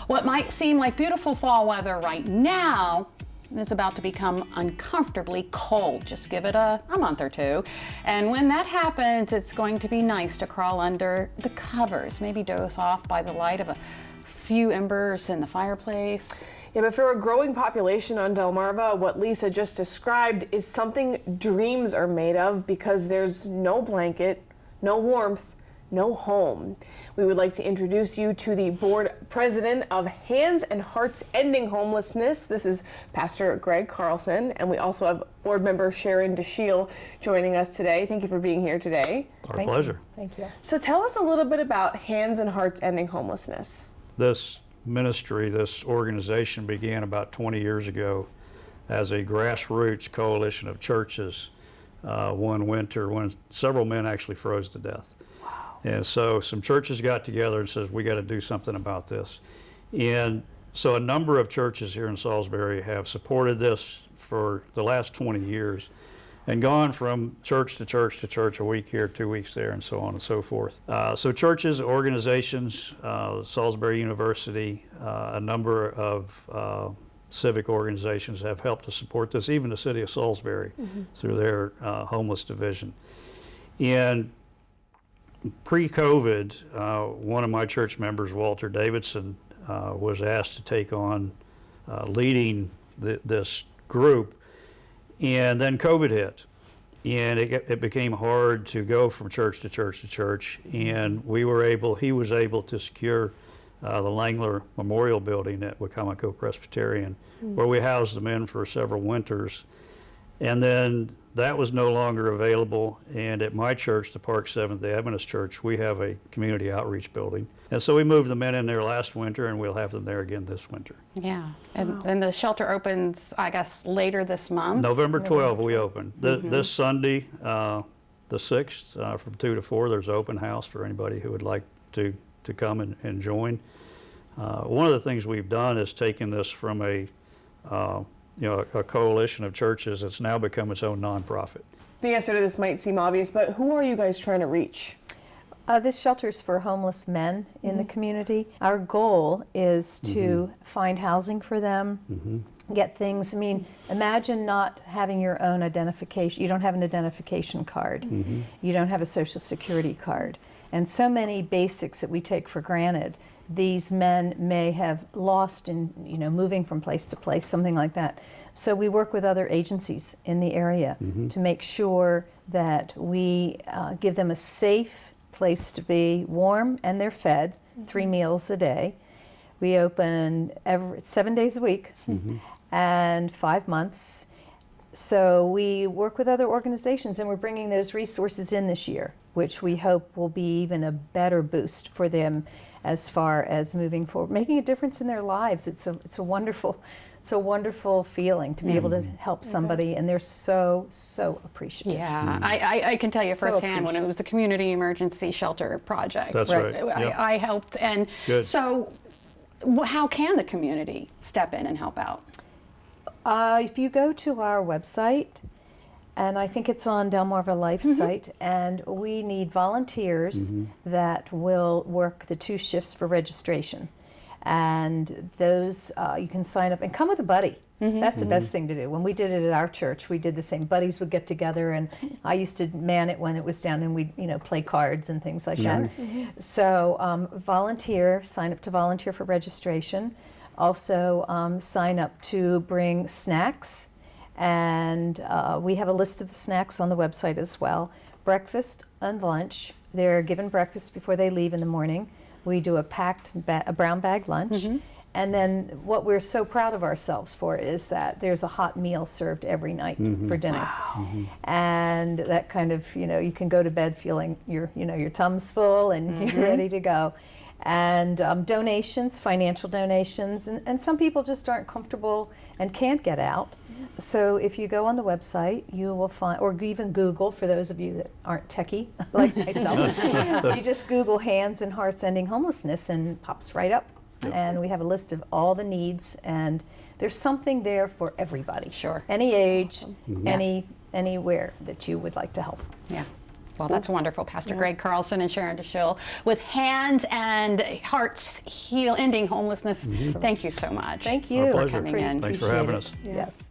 What might seem like beautiful fall weather right now is about to become uncomfortably cold. Just give it a month or two. And when that happens, it's going to be nice to crawl under the covers, maybe doze off by the light of a few embers in the fireplace. Yeah, but for a growing population on Delmarva, what Lisa just described is something dreams are made of, because there's no blanket, no warmth, no home. We would like to introduce you to the board president of Hands and Hearts Ending Homelessness. This is Pastor Greg Carlson, and we also have board member Sharon DeShiel joining us today. Thank you for being here today. Our pleasure. Thank you. So tell us a little bit about Hands and Hearts Ending Homelessness. This ministry, this organization began about 20 years ago as a grassroots coalition of churches one winter when several men actually froze to death. And so some churches got together and says, we got to do something about this. And so a number of churches here in Salisbury have supported this for the last 20 years and gone from church to church to church, a week here, 2 weeks there, and so on and so forth. So churches, organizations, Salisbury University, a number of civic organizations have helped to support this, even the city of Salisbury through their homeless division. And pre-COVID, one of my church members, Walter Davidson, was asked to take on leading this group, and then COVID hit, and it became hard to go from church to church to church, and he was able to secure the Langler Memorial Building at Wicomico Presbyterian, where we housed them in for several winters. And then that was no longer available, and at my church, the Park Seventh-day Adventist Church, we have a community outreach building. And so we moved the men in there last winter, and we'll have them there again this winter. Yeah, and the shelter opens, I guess, later this month? November 12th we open. This Sunday, the 6th, from 2 to 4, there's an open house for anybody who would like to come and join. One of the things we've done is taken this from a coalition of churches. It's now become its own nonprofit. The answer to this might seem obvious, but who are you guys trying to reach? This shelter's for homeless men in the community. Our goal is to find housing for them, get things. I mean, imagine not having your own identification. You don't have an identification card. You don't have a social security card. And so many basics that we take for granted, these men may have lost in moving from place to place, something like that. So we work with other agencies in the area to make sure that we give them a safe place to be, warm, and they're fed 3 meals a day. We open 7 days a week and 5 months. So we work with other organizations, and we're bringing those resources in this year, which we hope will be even a better boost for them as far as moving forward, making a difference in their lives. It's a wonderful feeling to be able to help somebody, and they're so appreciative. Yeah, I can tell you So firsthand when it was the Community Emergency Shelter Project. That's right. I helped, and so how can the community step in and help out? If you go to our website, and I think it's on Delmarva Life's site, and we need volunteers that will work the 2 shifts for registration. And those, you can sign up and come with a buddy. That's the best thing to do. When we did it at our church, we did the same. Buddies would get together, and I used to man it when it was down, and we'd play cards and things like that. So volunteer, sign up to volunteer for registration. Also sign up to bring snacks, and we have a list of the snacks on the website as well. Breakfast and lunch. They're given breakfast before they leave in the morning. We do a packed brown bag lunch. And then what we're so proud of ourselves for is that there's a hot meal served every night for dinner. And that kind of, you can go to bed feeling your tum's full and you're ready to go. And donations, financial donations, and some people just aren't comfortable and can't get out. So if you go on the website, you will find, or even Google, for those of you that aren't techie like myself, you just Google Hands and Hearts Ending Homelessness and it pops right up. And we have a list of all the needs, and there's something there for everybody. Sure. Any age, anywhere that you would like to help. Yeah. Well, that's wonderful. Pastor Greg Carlson and Sharon DeShill with Hands and Hearts Ending Homelessness. Thank you so much. Thank you. Our pleasure. coming in. Thanks for Appreciate having it. us. Yes.